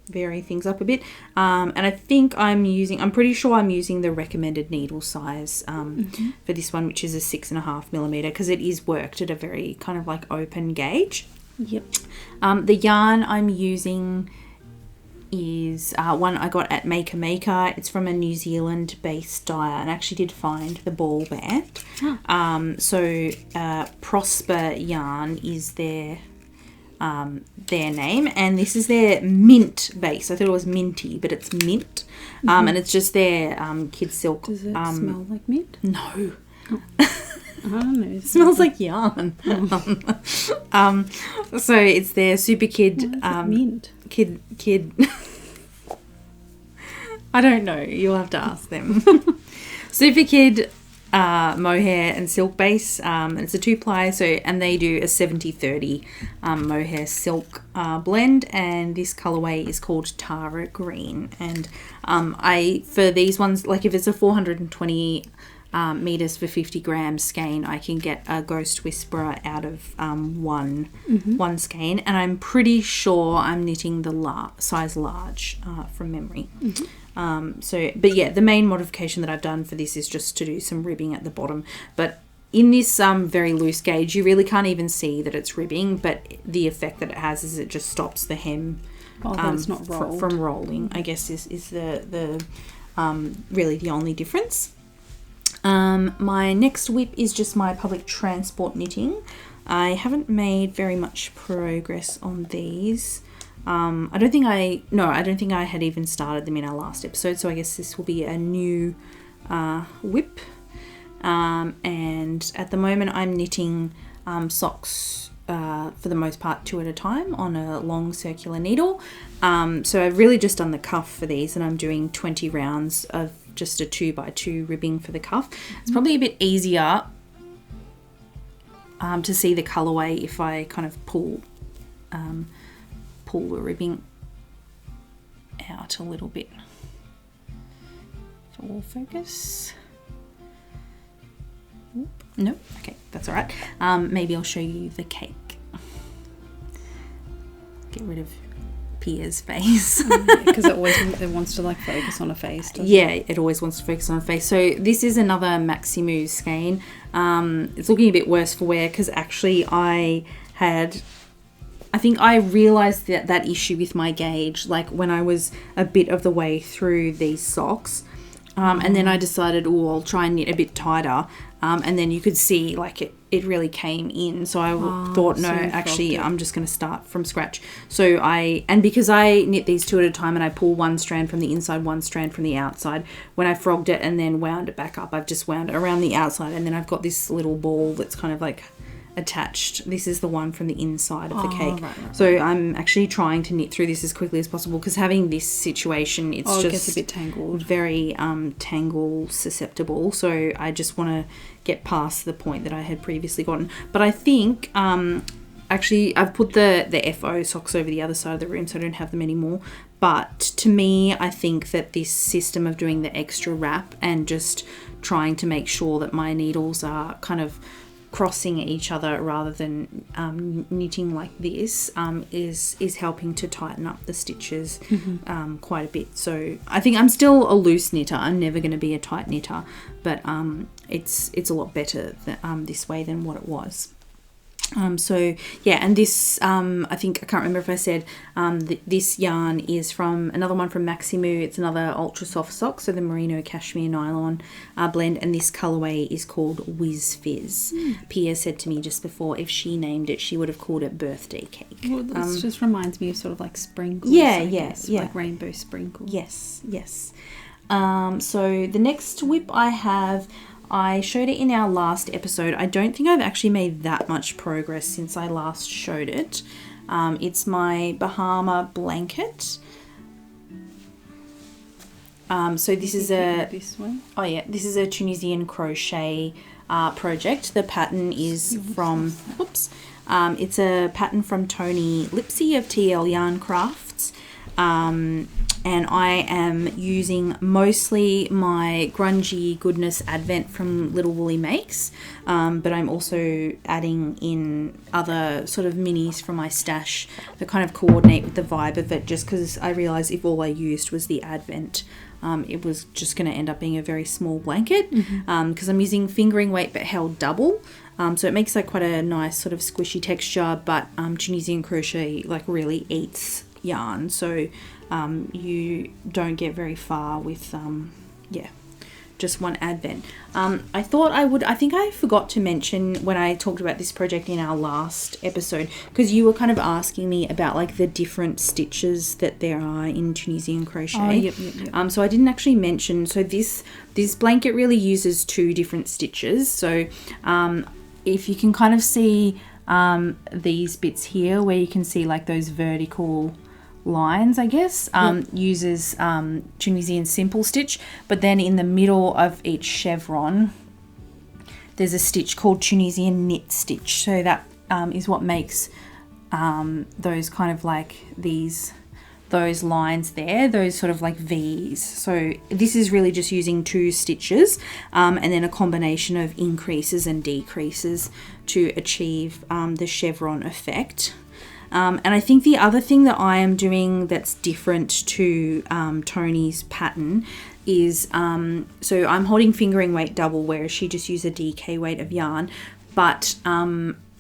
vary things up a bit. And I think I'm pretty sure I'm using the recommended needle size for this one, which is a 6.5mm, because it is worked at a very kind of like open gauge. The yarn I'm using is one I got at Maker Maker. It's from a New Zealand based dyer, and I actually did find the ball band. So Prosper Yarn is their name, and this is their mint base. I thought it was minty, but it's mint. And it's just their kid silk. Does it smell like mint? No. I don't know. It smells like yarn. So it's their super kid mint. Kid I don't know, you'll have to ask them. Super Kid mohair and silk base, and it's a 2-ply, and they do a 70-30 mohair silk blend, and this colorway is called Tara Green. And for these ones, like if it's a 420 meters for 50 grams skein, I can get a Ghost Whisperer out of one skein, and I'm pretty sure I'm knitting the size large from memory. But yeah, the main modification that I've done for this is just to do some ribbing at the bottom. But in this very loose gauge, you really can't even see that it's ribbing, but the effect that it has is it just stops the hem it's not rolled. from rolling, I guess is the really the only difference. My next whip is just my public transport knitting. I haven't made very much progress on these. I don't think I had even started them in our last episode, so I guess this will be a new whip. And at the moment I'm knitting socks for the most part 2 at a time on a long circular needle. So I've really just done the cuff for these, and I'm doing 20 rounds of just a 2x2 ribbing for the cuff. It's probably a bit easier to see the colorway if I kind of pull the ribbing out a little bit. So we'll focus. Nope. Okay, that's all right. Maybe I'll show you the cake. Get rid of Pia's face. Because it wants to like focus on a face, doesn't it? It always wants to focus on a face. So this is another Maximoo skein. It's looking a bit worse for wear because actually I think I realised that issue with my gauge, like when I was a bit of the way through these socks. And then I decided, I'll try and knit a bit tighter. And then you could see like it really came in. So I thought, no, actually I'm just going to start from scratch. So because I knit these 2 at a time and I pull one strand from the inside, one strand from the outside, when I frogged it and then wound it back up, I've just wound it around the outside, and then I've got this little ball that's kind of like attached. This is the one from the inside of the cake. Right. So I'm actually trying to knit through this as quickly as possible, because having this situation, it gets a bit tangled. Very tangle susceptible. So I just want to get past the point that I had previously gotten. But I think actually I've put the FO socks over the other side of the room, so I don't have them anymore. But to me, I think that this system of doing the extra wrap and just trying to make sure that my needles are kind of crossing each other rather than knitting like this is helping to tighten up the stitches quite a bit. So I think I'm still a loose knitter. I'm never going to be a tight knitter, but it's a lot better this way than what it was. So yeah, and this, I think, I can't remember if I said, this yarn is from another one from Maximoo. It's another ultra soft sock, so the merino cashmere nylon blend, and this colorway is called Whiz Fizz. Pia said to me just before, if she named it, she would have called it birthday cake. Well, this just reminds me of sort of like sprinkles. Yeah, I guess, yeah. like rainbow sprinkles. Yes. So the next whip I have, I showed it in our last episode. I don't think I've actually made that much progress since I last showed it. It's my Bahama blanket. So this is this way. Oh yeah, this is a Tunisian crochet project. The pattern is from, it's a pattern from Tony Lipsy of TL Yarn Crafts. And I am using mostly my Grungy Goodness Advent from Little Woolly Makes, but I'm also adding in other sort of minis from my stash that kind of coordinate with the vibe of it, just because I realised if all I used was the Advent, it was just going to end up being a very small blanket, because I'm using fingering weight but held double. So it makes like quite a nice sort of squishy texture, but Tunisian crochet like really eats yarn, so you don't get very far with just one Advent. I think I forgot to mention when I talked about this project in our last episode, because you were kind of asking me about like the different stitches that there are in Tunisian crochet. Oh, yep. So I didn't actually mention, so this blanket really uses 2 different stitches. So if you can kind of see these bits here where you can see like those vertical lines, I guess, uses Tunisian simple stitch, but then in the middle of each chevron there's a stitch called Tunisian knit stitch. So that is what makes those kind of like those lines there, those sort of like V's. So this is really just using 2 stitches and then a combination of increases and decreases to achieve the chevron effect. And I think the other thing that I am doing that's different to Tony's pattern is, so I'm holding fingering weight double, whereas she just used a DK weight of yarn, but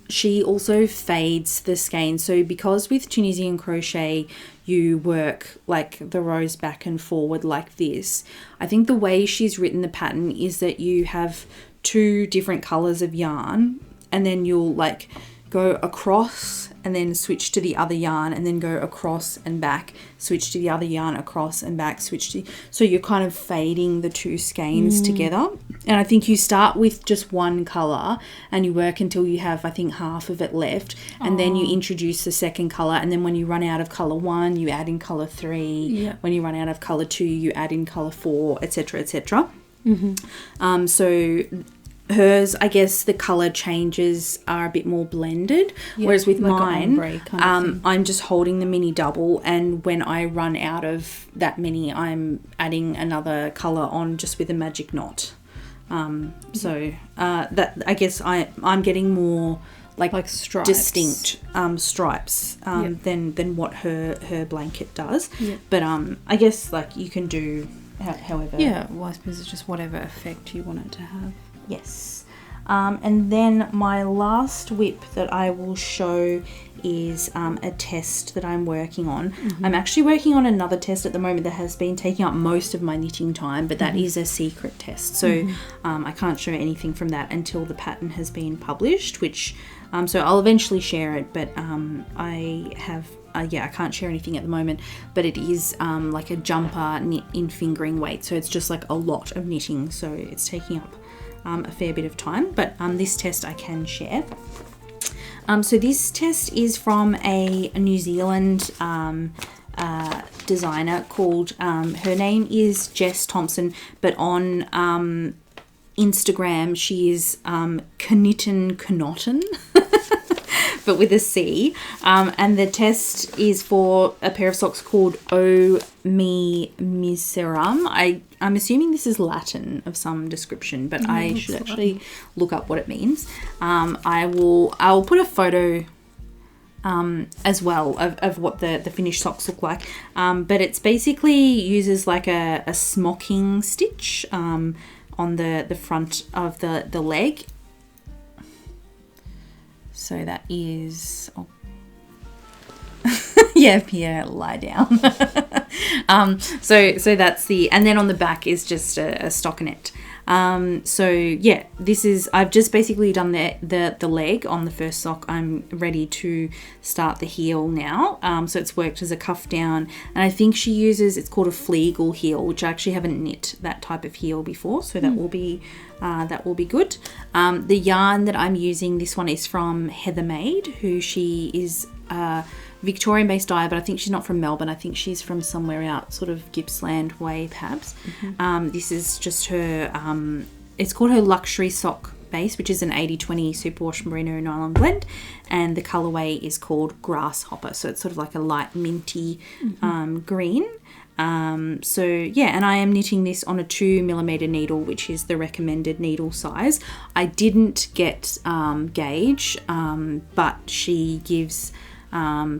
she also fades the skein. So because with Tunisian crochet you work like the rows back and forward like this, I think the way she's written the pattern is that you have 2 different colors of yarn, and then you'll like go across and then switch to the other yarn, and then go across and back, switch to the other yarn, across and back, so you're kind of fading the 2 skeins together. And I think you start with just one color and you work until you have, I think, half of it left, and then you introduce the second color, and then when you run out of color 1 you add in color 3, when you run out of color 2 you add in color 4, etc. So hers, I guess the colour changes are a bit more blended, whereas with like mine, I'm just holding the mini double, and when I run out of that mini, I'm adding another colour on just with a magic knot. So that, I guess I'm getting more like stripes. Distinct stripes than what her blanket does. But I guess like you can do however. Yeah, well, I suppose it's just whatever effect you want it to have. Yes. And then my last whip that I will show is a test that I'm working on. I'm actually working on another test at the moment that has been taking up most of my knitting time, but that is a secret test. So I can't show anything from that until the pattern has been published, which so I'll eventually share it, but I have I can't share anything at the moment, but it is like a jumper knit in fingering weight, so it's just like a lot of knitting, so it's taking up a fair bit of time, but this test I can share. So this test is from a New Zealand designer called, her name is Jess Thompson, but on Instagram she is Knitten Knotten, but with a C. And the test is for a pair of socks called O Me Miserum. I'm assuming this is Latin of some description, but I should actually look up what it means. I'll put a photo as well of what the finished socks look like. But it's basically uses like a smocking stitch on the front of the leg. So that is... Oh. Yeah, Pierre, lie down. So that's the... And then on the back is just a stockinette. So yeah, this is, I've just basically done the leg on the first sock. I'm ready to start the heel now. So it's worked as a cuff down, and I think she uses, it's called a Fleagle heel, which I actually haven't knit that type of heel before. So that will be good. The yarn that I'm using, this one is from Handmade, who she is, Victorian based dyer, but I think she's not from Melbourne. I think she's from somewhere out sort of Gippsland way perhaps. This is just her, it's called her Luxury Sock Base, which is an 80-20 superwash merino nylon blend, and the colourway is called Grasshopper, so it's sort of like a light minty green. So yeah, and I am knitting this on a 2mm needle, which is the recommended needle size. I didn't get gauge, but she gives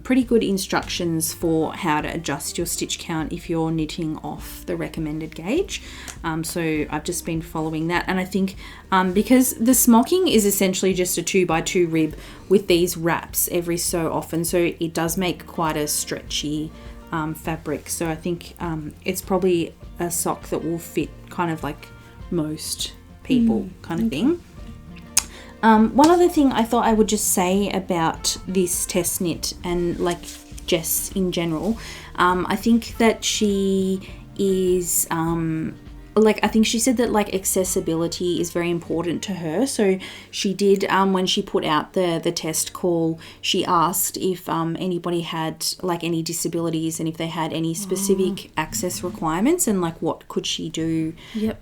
pretty good instructions for how to adjust your stitch count if you're knitting off the recommended gauge. So I've just been following that, and I think because the smocking is essentially just a 2x2 rib with these wraps every so often, so it does make quite a stretchy fabric. So I think it's probably a sock that will fit kind of like most people kind of thing. One other thing I thought I would just say about this test knit and like Jess in general, I think that she is like, I think she said that like accessibility is very important to her. So she did, when she put out the test call, she asked if anybody had like any disabilities and if they had any specific access requirements, and like what could she do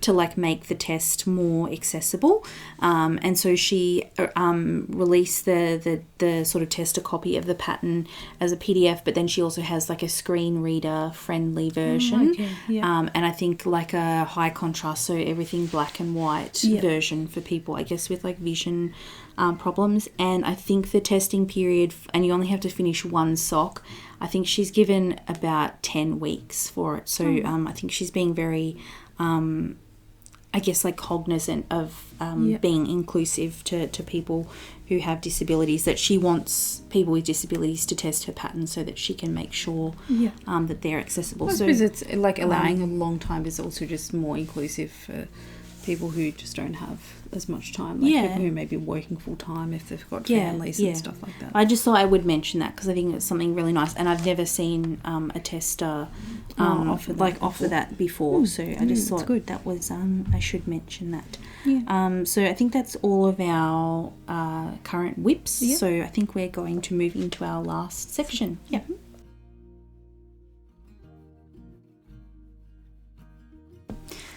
to like make the test more accessible. And so she released the sort of tester copy of the pattern as a PDF, but then she also has like a screen reader friendly version. And I think like a high contrast, so everything black and white version for people, I guess, with like vision problems. And I think the testing period, and you only have to finish one sock, I think she's given about 10 weeks for it. So I think she's being very I guess like cognizant of being inclusive to people who have disabilities, that she wants people with disabilities to test her pattern so that she can make sure that they're accessible. I suppose it's like allowing a long time is also just more inclusive for people who just don't have as much time, like people who may be working full time if they've got families and stuff like that. I just thought I would mention that because I think it's something really nice, and I've never seen a tester offer that before. So I just thought that was I should mention that. So I think that's all of our current whips. So I think we're going to move into our last section.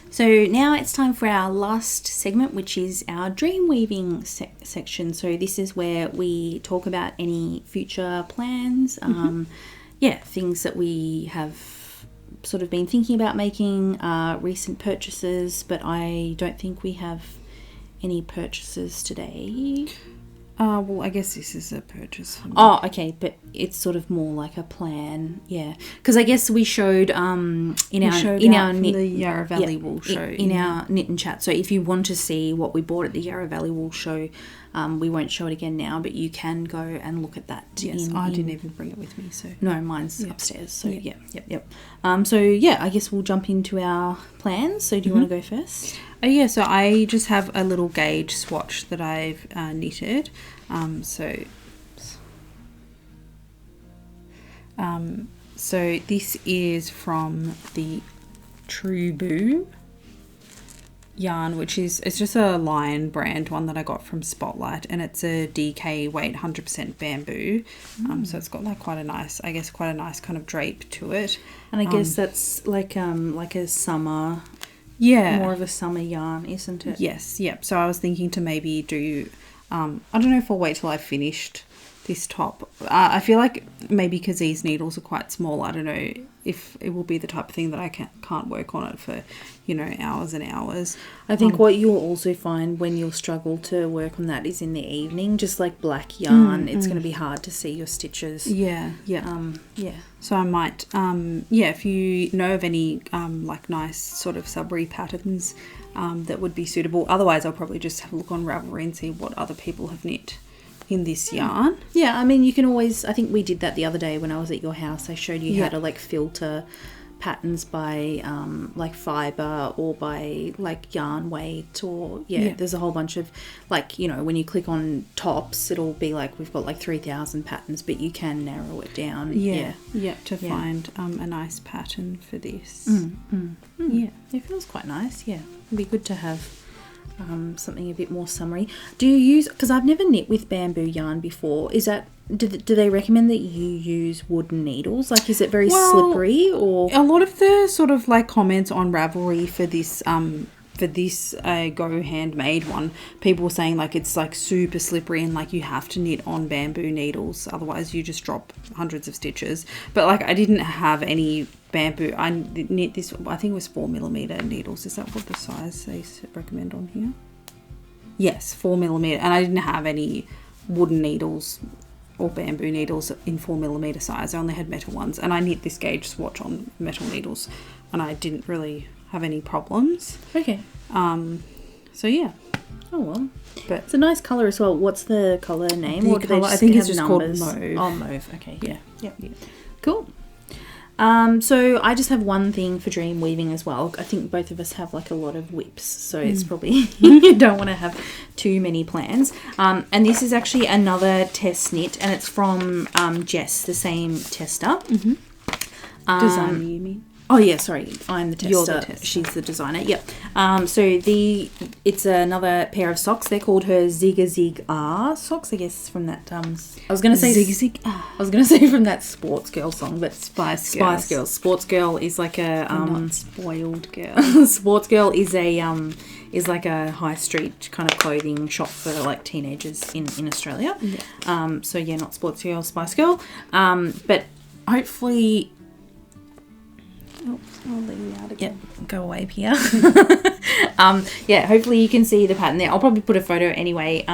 So now it's time for our last segment, which is our dream weaving section. So this is where we talk about any future plans, things that we have sort of been thinking about making, recent purchases, but I don't think we have any purchases today. Well, I guess this is a purchase for me. Oh, okay, but it's sort of more like a plan, because I guess we showed in our knit, the Yarra Valley Wool show in our knit and chat. So if you want to see what we bought at the Yarra Valley Wool show, we won't show it again now, but you can go and look at that. Yes, I didn't even bring it with me, so no, mine's upstairs. So I guess we'll jump into our plans. So do you want to go first? So I just have a little gauge swatch that I've knitted. So this is from the True Boo yarn, which is, it's just a Lion brand one that I got from Spotlight, and it's a DK weight 100% bamboo. So it's got like quite a nice kind of drape to it. And I guess that's like a summer. More of a summer yarn, isn't it? Yes, yep. So I was thinking to maybe do, I don't know if I'll wait till I've finished this top. I feel like maybe because these needles are quite small, I don't know if it will be the type of thing that I can't work on it for, hours and hours. I think what you'll also find when you'll struggle to work on that is in the evening, just like black yarn, it's going to be hard to see your stitches. So I might, if you know of any like nice sort of subry patterns that would be suitable. Otherwise, I'll probably just have a look on Ravelry and see what other people have knit in this yarn. Yeah, I mean, you can always, I think we did that the other day when I was at your house. I showed you how to like filter patterns by like fibre or by like yarn weight, or there's a whole bunch of like, you know, when you click on tops, it'll be like we've got like 3,000 patterns, but you can narrow it down. To find a nice pattern for this. Yeah, it feels quite nice. Yeah, it'd be good to have something a bit more summery. Do you use, because I've never knit with bamboo yarn before, is that, do they recommend that you use wooden needles? Like, is it very slippery? Or a lot of the sort of like comments on Ravelry for this Go Handmade one, people were saying like it's like super slippery and like you have to knit on bamboo needles, otherwise you just drop hundreds of stitches. But like I didn't have any bamboo. I knit this, I think it was 4mm needles. Is that what the size they recommend on here? Yes, 4mm, and I didn't have any wooden needles or bamboo needles in 4mm size. I only had metal ones, and I knit this gauge swatch on metal needles, and I didn't really have any problems. Okay. So yeah. Oh well. But it's a nice colour as well. What's the colour name? Or do they just I think it's just numbers? Called Mauve. Oh, Mauve. Okay. Yeah. Cool. So I just have one thing for dream weaving as well. I think both of us have like a lot of whips, so it's probably you don't want to have too many plans. And this is actually another test knit, and it's from Jess, the same tester. Designer, you mean? Oh yeah, sorry, I'm the tester. You're the tester. She's the designer. Yep. So it's another pair of socks. They're called her Zig R socks. I guess from that. I was going to say Zig. I was going to say from that Sports Girl song, but Spice Girls. Sports Girl is like a not spoiled girl. Sports Girl is like a high street kind of clothing shop for like teenagers in Australia. Yeah. So yeah, not Sports Girl, Spice Girl. But hopefully. Oh, I'll leave you out again. Yep, go away, Pia. Hopefully you can see the pattern there. I'll probably put a photo anyway.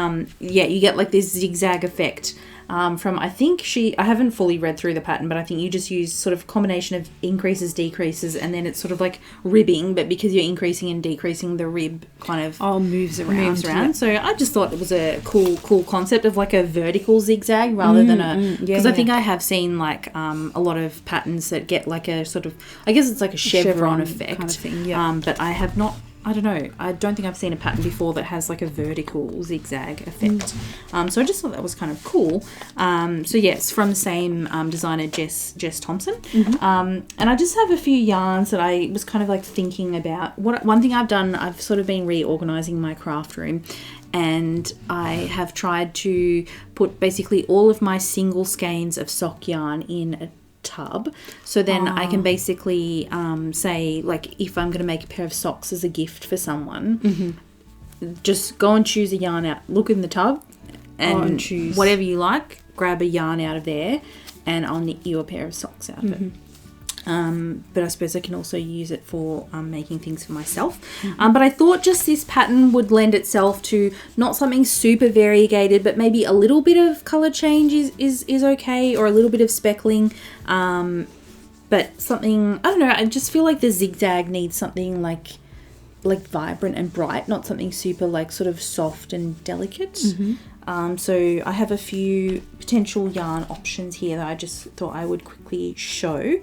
You get like this zigzag effect from, I think I haven't fully read through the pattern, but I think you just use sort of combination of increases, decreases, and then it's sort of like ribbing, but because you're increasing and decreasing, the rib kind of moves around. Yeah. So I just thought it was a cool concept of like a vertical zigzag rather than because I think I have seen like a lot of patterns that get like a sort of, I guess it's like a chevron effect kind of thing. Yeah. But I have not. I don't know. I don't think I've seen a pattern before that has like a vertical zigzag effect. So I just thought that was kind of cool. So yeah, it's from the same designer, Jess Thompson. And I just have a few yarns that I was kind of like thinking about. One thing I've done, I've sort of been reorganizing my craft room, and I have tried to put basically all of my single skeins of sock yarn in a tub, so then I can basically say, like, if I'm going to make a pair of socks as a gift for someone, just go and choose a yarn out, look in the tub and choose whatever you like, grab a yarn out of there, and I'll knit you a pair of socks out of it. But I suppose I can also use it for making things for myself. But I thought just this pattern would lend itself to not something super variegated, but maybe a little bit of colour change is okay, or a little bit of speckling. But something, I don't know, I just feel like the zigzag needs something like vibrant and bright, not something super like sort of soft and delicate. So I have a few potential yarn options here that I just thought I would quickly show.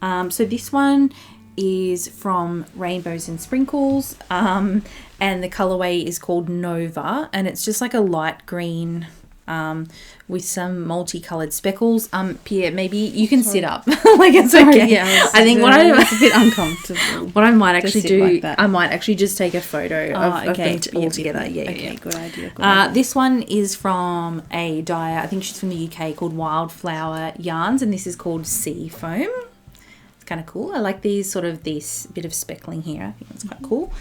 So this one is from Rainbows and Sprinkles, and the colorway is called Nova, and it's just like a light green with some multicolored speckles. Pierre, maybe you can sit up. Like, it's okay. Yeah, I think what it's a bit uncomfortable. What I might actually do, like I might actually just take a photo of them all together. Yeah. Good idea. This one is from a dyer, I think she's from the UK, called Wildflower Yarns, and this is called Sea Foam. It's kind of cool. I like this bit of speckling here. I think that's quite cool.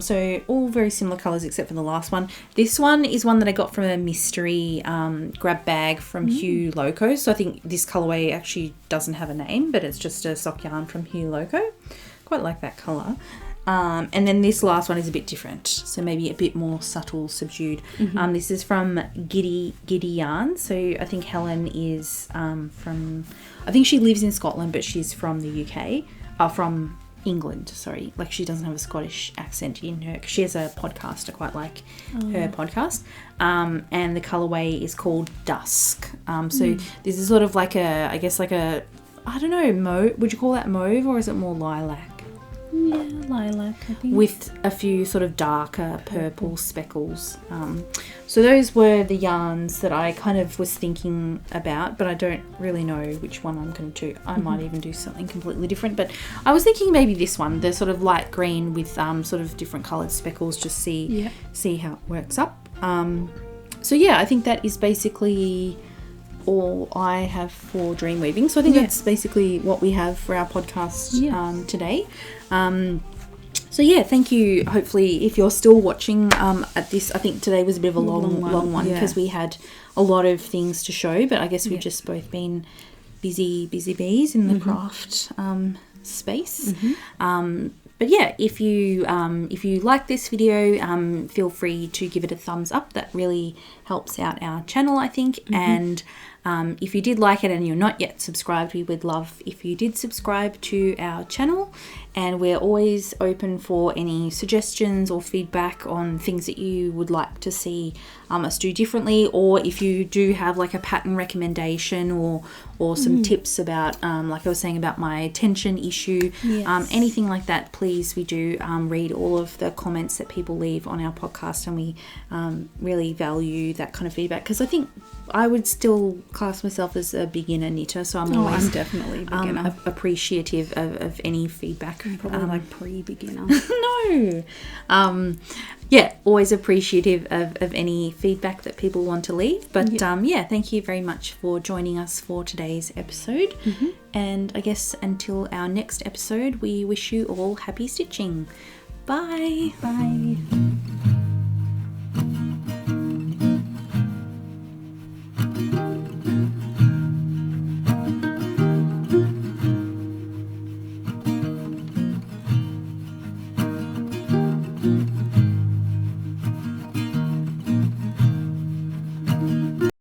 So all very similar colours except for the last one. This one is one that I got from a mystery grab bag from Hugh Loco. So I think this colourway actually doesn't have a name, but it's just a sock yarn from Hugh Loco. Quite like that colour. And then this last one is a bit different, so maybe a bit more subtle, subdued. This is from Giddy Yarn. So I think Helen is I think she lives in Scotland, but she's from the UK, from England, sorry. Like, she doesn't have a Scottish accent in her. She has a podcast. I quite like her podcast. And the colourway is called Dusk. So this is sort of like a, I guess like a, I don't know, mauve. Would you call that mauve, or is it more lilac? Yeah, lilac, I think. With a few sort of darker purple speckles. So those were the yarns that I kind of was thinking about, but I don't really know which one I'm going to do. I might even do something completely different, but I was thinking maybe this one, the sort of light green with sort of different coloured speckles, just see how it works up. So yeah, I think that is basically all I have for dream weaving. So I think that's basically what we have for our podcast today. So yeah, thank you. Hopefully, if you're still watching at this, I think today was a bit of a long one because we had a lot of things to show, but I guess we've just both been busy bees in the craft space. But yeah, if you like this video, feel free to give it a thumbs up. That really helps out our channel, I think. And if you did like it and you're not yet subscribed, we would love if you did subscribe to our channel. And we're always open for any suggestions or feedback on things that you would like to see us do differently, or if you do have like a pattern recommendation or some tips about, like I was saying about my tension issue, anything like that, please. We do read all of the comments that people leave on our podcast, and we really value that kind of feedback, because I think I would still class myself as a beginner knitter, so I'm always definitely a beginner. Appreciative of any feedback. Probably like pre-beginner. No. Always appreciative of any feedback that people want to leave. But thank you very much for joining us for today's episode. And I guess until our next episode, we wish you all happy stitching. Bye. Bye.